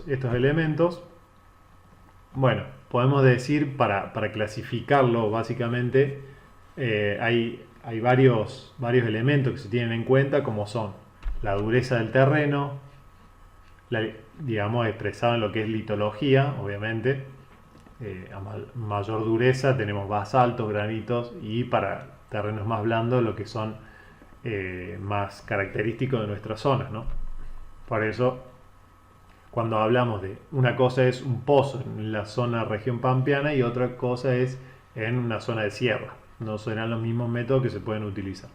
estos elementos, bueno, podemos decir, para clasificarlo básicamente, hay varios elementos que se tienen en cuenta, como son la dureza del terreno, digamos, expresado en lo que es litología, obviamente. A mayor dureza tenemos basaltos, granitos, y para terrenos más blandos lo que son más característicos de nuestras zonas, ¿no? Por eso, cuando hablamos de una cosa es un pozo en la zona región pampeana y otra cosa es en una zona de sierra. No serán los mismos métodos que se pueden utilizar.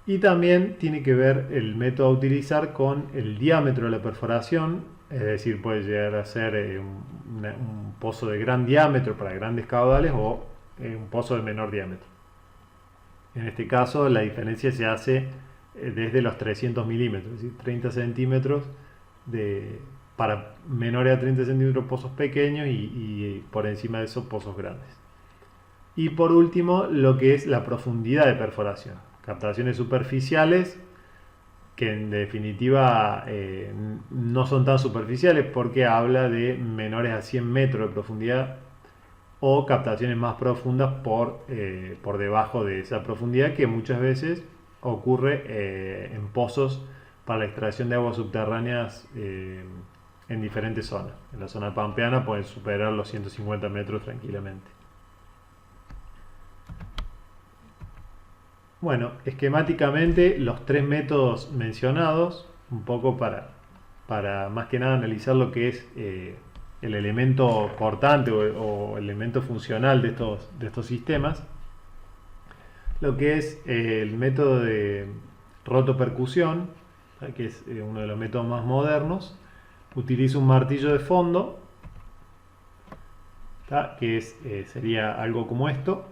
Y también tiene que ver el método a utilizar con el diámetro de la perforación, es decir, puede llegar a ser un pozo de gran diámetro para grandes caudales o un pozo de menor diámetro. En este caso la diferencia se hace desde los 300 milímetros, es decir, 30 centímetros para menores a 30 centímetros pozos pequeños y por encima de esos pozos grandes. Y por último, lo que es la profundidad de perforación. Captaciones superficiales, que en definitiva no son tan superficiales porque habla de menores a 100 metros de profundidad, o captaciones más profundas por debajo de esa profundidad, que muchas veces ocurre en pozos para la extracción de aguas subterráneas en diferentes zonas. En la zona pampeana pueden superar los 150 metros tranquilamente. Bueno, esquemáticamente los tres métodos mencionados, un poco para más que nada analizar lo que es el elemento cortante o elemento funcional de estos sistemas. Lo que es el método de rotopercusión, que es uno de los métodos más modernos, utiliza un martillo de fondo, que sería algo como esto,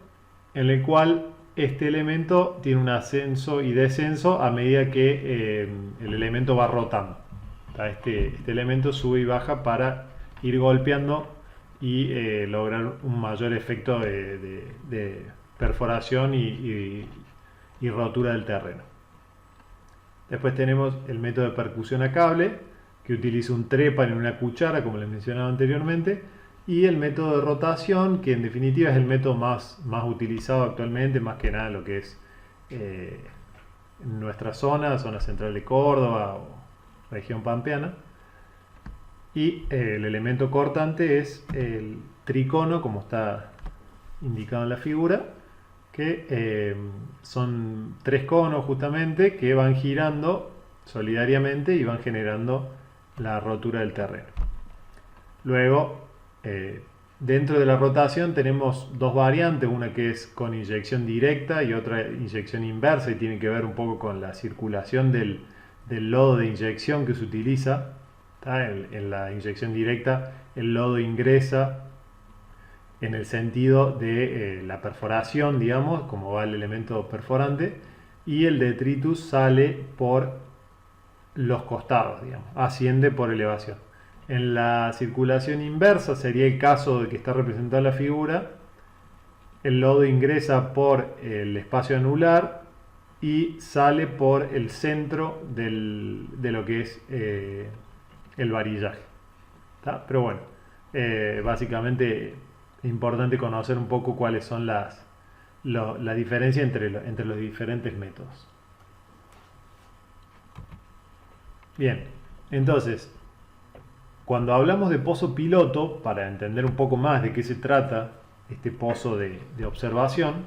en el cual este elemento tiene un ascenso y descenso a medida que el elemento va rotando. Este elemento sube y baja para ir golpeando y lograr un mayor efecto de perforación y rotura del terreno. Después tenemos el método de percusión a cable, que utiliza un trépano en una cuchara, como les mencionaba anteriormente, y el método de rotación, que en definitiva es el método más utilizado actualmente, más que nada lo que es en nuestra zona central de Córdoba o región pampeana. Y el elemento cortante es el tricono, como está indicado en la figura, que son tres conos justamente que van girando solidariamente y van generando la rotura del terreno. Luego, dentro de la rotación tenemos dos variantes, una que es con inyección directa y otra inyección inversa, y tiene que ver un poco con la circulación del lodo de inyección que se utiliza. En la inyección directa el lodo ingresa en el sentido de la perforación, digamos, como va el elemento perforante, y el detritus sale por los costados, digamos, asciende por elevación. En la circulación inversa sería el caso de que está representada la figura. El lodo ingresa por el espacio anular y sale por el centro de lo que es el varillaje. Pero bueno, básicamente es importante conocer un poco cuáles son la diferencia entre los diferentes métodos. Bien, entonces, cuando hablamos de pozo piloto, para entender un poco más de qué se trata este pozo de observación,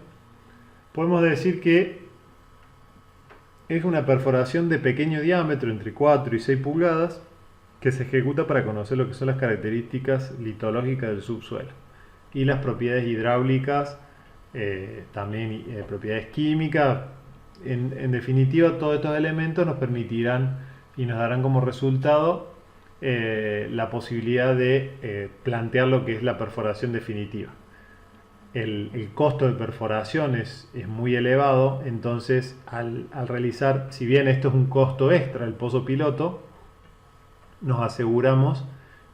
podemos decir que es una perforación de pequeño diámetro, entre 4 y 6 pulgadas, que se ejecuta para conocer lo que son las características litológicas del subsuelo y las propiedades hidráulicas, también propiedades químicas. En definitiva, todos estos elementos nos permitirán y nos darán como resultado la posibilidad de plantear lo que es la perforación definitiva. El costo de perforación es muy elevado, entonces al realizar, si bien esto es un costo extra, el pozo piloto, nos aseguramos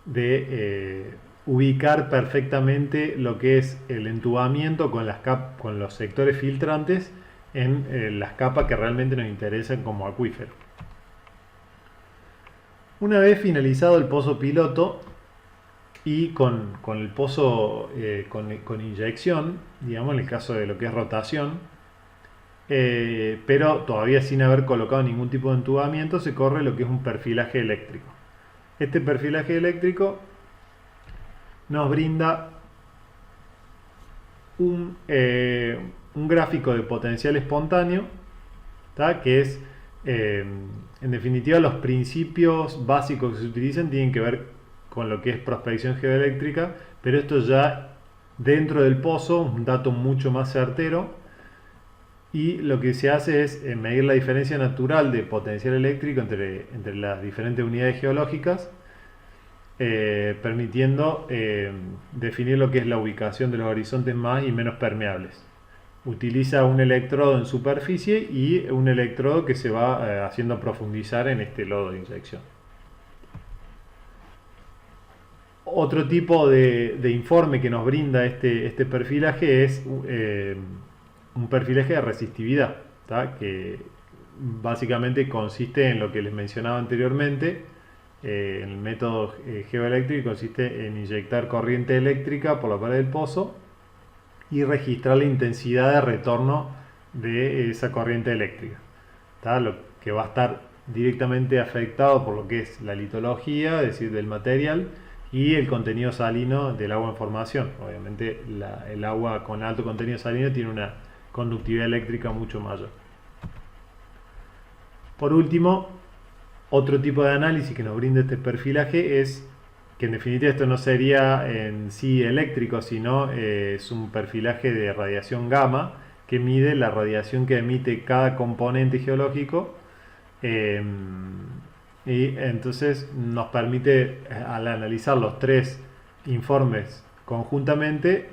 de ubicar perfectamente lo que es el entubamiento con los sectores filtrantes en las capas que realmente nos interesan como acuífero. Una vez finalizado el pozo piloto y con el pozo con inyección, digamos en el caso de lo que es rotación, pero todavía sin haber colocado ningún tipo de entubamiento, se corre lo que es un perfilaje eléctrico. Este perfilaje eléctrico nos brinda un gráfico de potencial espontáneo, ¿tá? Que es, en definitiva, los principios básicos que se utilizan tienen que ver con lo que es prospección geoeléctrica, pero esto ya dentro del pozo, un dato mucho más certero, y lo que se hace es medir la diferencia natural de potencial eléctrico entre las diferentes unidades geológicas, permitiendo definir lo que es la ubicación de los horizontes más y menos permeables. Utiliza un electrodo en superficie y un electrodo que se va haciendo profundizar en este lodo de inyección. Otro tipo de informe que nos brinda este perfilaje es un perfilaje de resistividad, ¿tá? Que básicamente consiste en lo que les mencionaba anteriormente. El método geoeléctrico consiste en inyectar corriente eléctrica por la pared del pozo y registrar la intensidad de retorno de esa corriente eléctrica, ¿tá? Lo que va a estar directamente afectado por lo que es la litología, es decir, del material, y el contenido salino del agua en formación. Obviamente el agua con alto contenido salino tiene una conductividad eléctrica mucho mayor. Por último, otro tipo de análisis que nos brinda este perfilaje es que en definitiva esto no sería en sí eléctrico, sino es un perfilaje de radiación gamma que mide la radiación que emite cada componente geológico, y entonces nos permite, al analizar los tres informes conjuntamente,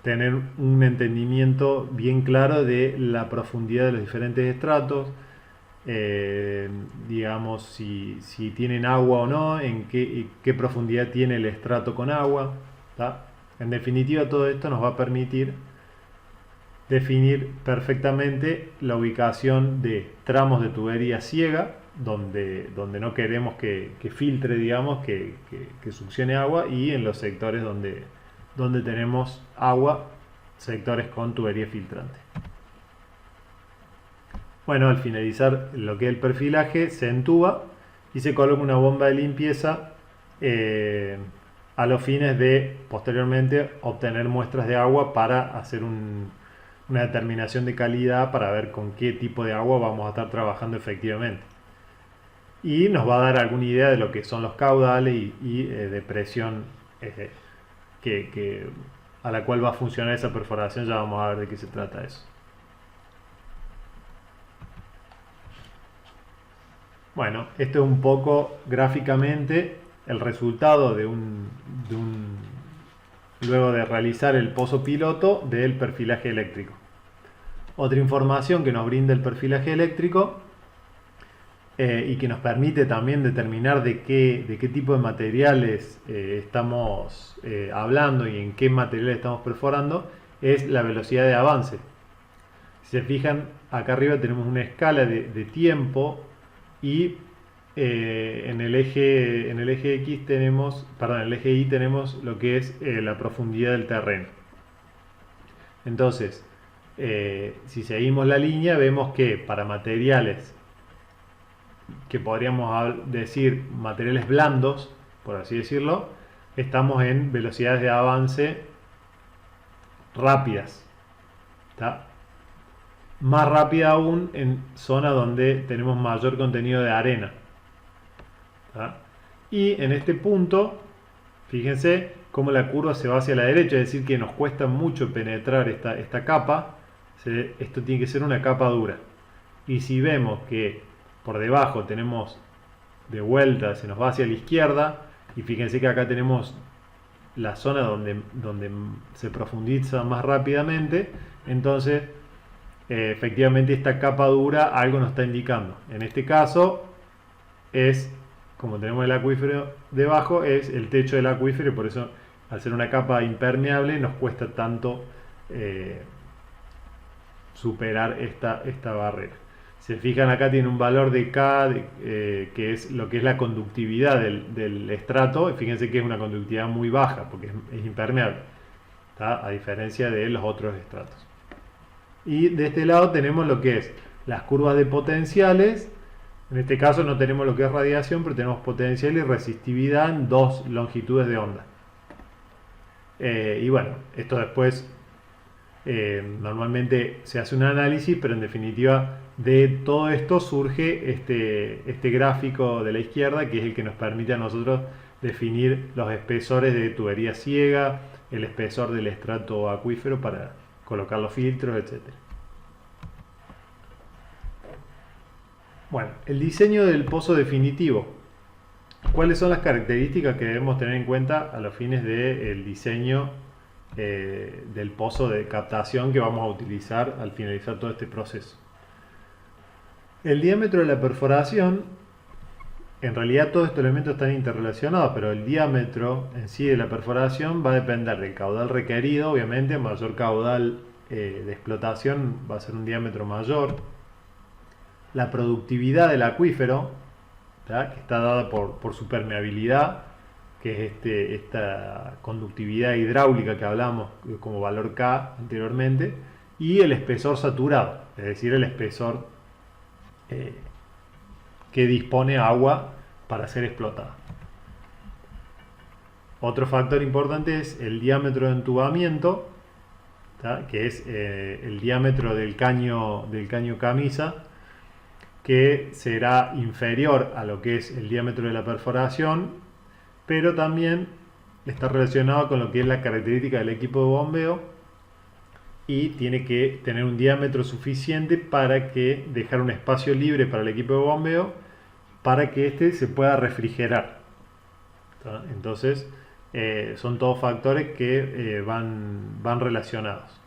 tener un entendimiento bien claro de la profundidad de los diferentes estratos, digamos si tienen agua o no, en qué profundidad tiene el estrato con agua, ¿tá? En definitiva, todo esto nos va a permitir definir perfectamente la ubicación de tramos de tubería ciega donde no queremos que filtre, digamos, que succione agua, y en los sectores donde tenemos agua, sectores con tubería filtrante. Bueno, al finalizar lo que es el perfilaje, se entuba y se coloca una bomba de limpieza a los fines de posteriormente obtener muestras de agua para hacer una determinación de calidad, para ver con qué tipo de agua vamos a estar trabajando efectivamente. Y nos va a dar alguna idea de lo que son los caudales y de presión a la cual va a funcionar esa perforación. Ya vamos a ver de qué se trata eso. Bueno, esto es un poco gráficamente el resultado luego de realizar el pozo piloto del perfilaje eléctrico. Otra información que nos brinda el perfilaje eléctrico y que nos permite también determinar de qué tipo de materiales estamos hablando y en qué materiales estamos perforando, es la velocidad de avance. Si se fijan, acá arriba tenemos una escala de tiempo, y en el eje X tenemos, perdón, en el eje Y tenemos lo que es la profundidad del terreno. Entonces, si seguimos la línea, vemos que para materiales que podríamos decir materiales blandos, por así decirlo, estamos en velocidades de avance rápidas, ¿tá? Más rápida aún en zonas donde tenemos mayor contenido de arena, ¿tá? Y en este punto, fíjense cómo la curva se va hacia la derecha, es decir, que nos cuesta mucho penetrar esta capa. Esto tiene que ser una capa dura. Y si vemos que por debajo tenemos de vuelta, se nos va hacia la izquierda, y fíjense que acá tenemos la zona donde se profundiza más rápidamente, entonces efectivamente esta capa dura algo nos está indicando. En este caso es, como tenemos el acuífero debajo, es el techo del acuífero, y por eso al ser una capa impermeable nos cuesta tanto superar esta barrera. Se fijan acá tiene un valor de K, que es lo que es la conductividad del estrato. Fíjense que es una conductividad muy baja, porque es impermeable, ¿tá? A diferencia de los otros estratos. Y de este lado tenemos lo que es las curvas de potenciales. En este caso no tenemos lo que es radiación, pero tenemos potencial y resistividad en dos longitudes de onda. Y bueno, esto después normalmente se hace un análisis, pero en definitiva de todo esto surge este gráfico de la izquierda, que es el que nos permite a nosotros definir los espesores de tubería ciega, el espesor del estrato acuífero para colocar los filtros, etc. Bueno, el diseño del pozo definitivo. ¿Cuáles son las características que debemos tener en cuenta a los fines del diseño del pozo de captación que vamos a utilizar al finalizar todo este proceso? El diámetro de la perforación, en realidad todos estos elementos están interrelacionados, pero el diámetro en sí de la perforación va a depender del caudal requerido. Obviamente, mayor caudal de explotación va a ser un diámetro mayor. La productividad del acuífero, ¿tá? Que está dada por su permeabilidad, que es esta conductividad hidráulica que hablamos como valor K anteriormente, y el espesor saturado, es decir, el espesor que dispone agua para ser explotada. Otro factor importante es el diámetro de entubamiento, ¿tá? Que es el diámetro del caño camisa, que será inferior a lo que es el diámetro de la perforación, pero también está relacionado con lo que es la característica del equipo de bombeo, y tiene que tener un diámetro suficiente para que dejar un espacio libre para el equipo de bombeo para que éste se pueda refrigerar. ¿Tá? Entonces son todos factores que van relacionados.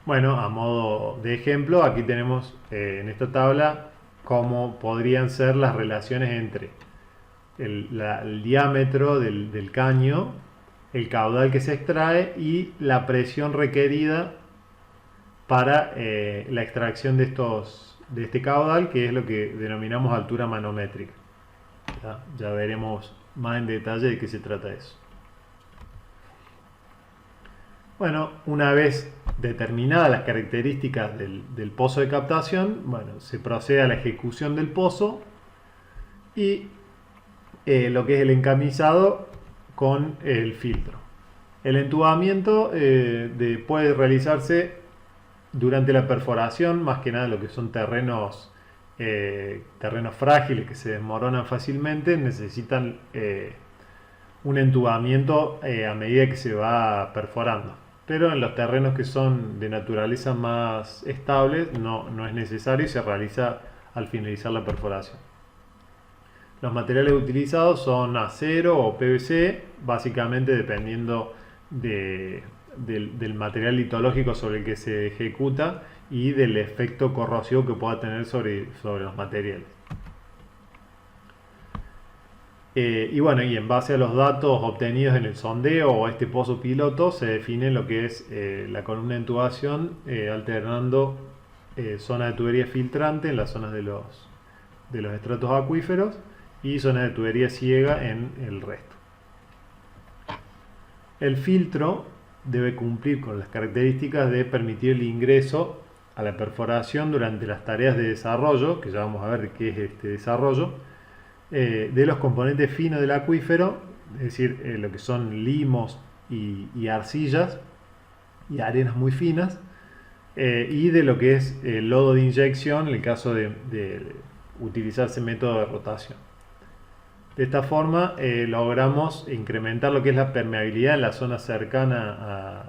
Bueno, a modo de ejemplo, aquí tenemos en esta tabla cómo podrían ser las relaciones entre el diámetro del caño, el caudal que se extrae y la presión requerida para la extracción de este caudal, que es lo que denominamos altura manométrica. Ya veremos más en detalle de qué se trata eso. Bueno, una vez determinadas las características del pozo de captación, bueno, se procede a la ejecución del pozo y lo que es el encamisado con el filtro. El entubamiento puede realizarse durante la perforación, más que nada lo que son terrenos frágiles que se desmoronan fácilmente, necesitan un entubamiento a medida que se va perforando. Pero en los terrenos que son de naturaleza más estable no es necesario y se realiza al finalizar la perforación. Los materiales utilizados son acero o PVC, básicamente dependiendo del material litológico sobre el que se ejecuta y del efecto corrosivo que pueda tener sobre los materiales. Y bueno, y en base a los datos obtenidos en el sondeo o este pozo piloto, se define lo que es la columna de intubación, alternando zonas de tubería filtrante en las zonas de los estratos acuíferos y zonas de tubería ciega en el resto. El filtro debe cumplir con las características de permitir el ingreso a la perforación durante las tareas de desarrollo, que ya vamos a ver qué es este desarrollo, de los componentes finos del acuífero, es decir, lo que son limos y arcillas y arenas muy finas, y de lo que es el lodo de inyección en el caso de utilizarse método de rotación. De esta forma logramos incrementar lo que es la permeabilidad en la zona cercana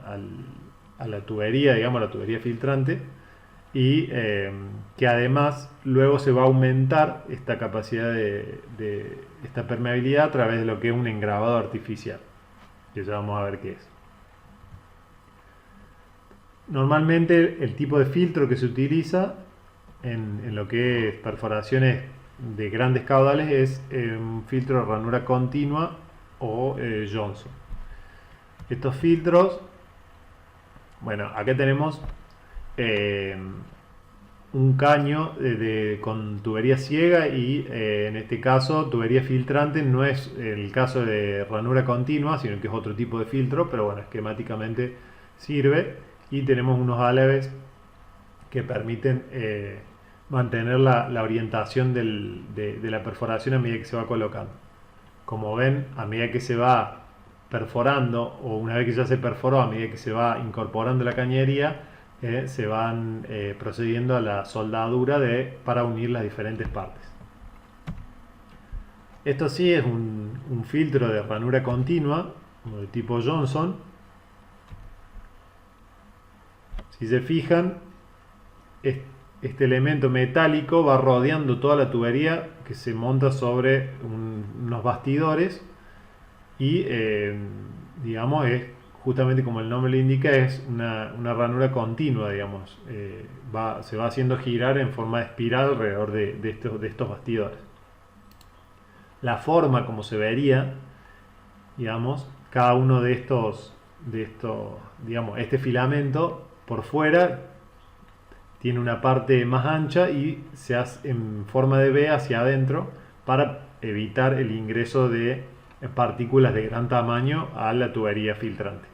a la tubería, digamos, a la tubería filtrante, y que además luego se va a aumentar esta capacidad de esta permeabilidad a través de lo que es un engravado artificial, que ya vamos a ver qué es. Normalmente el tipo de filtro que se utiliza en lo que es perforaciones de grandes caudales es un filtro de ranura continua o Johnson. Estos filtros, bueno, acá tenemos eh, un caño con tubería ciega y en este caso tubería filtrante. No es el caso de ranura continua, sino que es otro tipo de filtro, pero bueno, esquemáticamente sirve. Y tenemos unos aleves que permiten mantener la orientación de la perforación a medida que se va colocando. Como ven, a medida que se va perforando, o una vez que ya se perforó, a medida que se va incorporando la cañería, se van procediendo a la soldadura para unir las diferentes partes. Esto sí es un filtro de ranura continua, de tipo Johnson. Si se fijan, este elemento metálico va rodeando toda la tubería que se monta sobre unos bastidores y digamos es justamente como el nombre le indica, es una ranura continua, digamos. Se va haciendo girar en forma de espiral alrededor de estos bastidores. La forma como se vería, digamos, cada uno de estos, digamos, este filamento por fuera tiene una parte más ancha y se hace en forma de V hacia adentro para evitar el ingreso de partículas de gran tamaño a la tubería filtrante.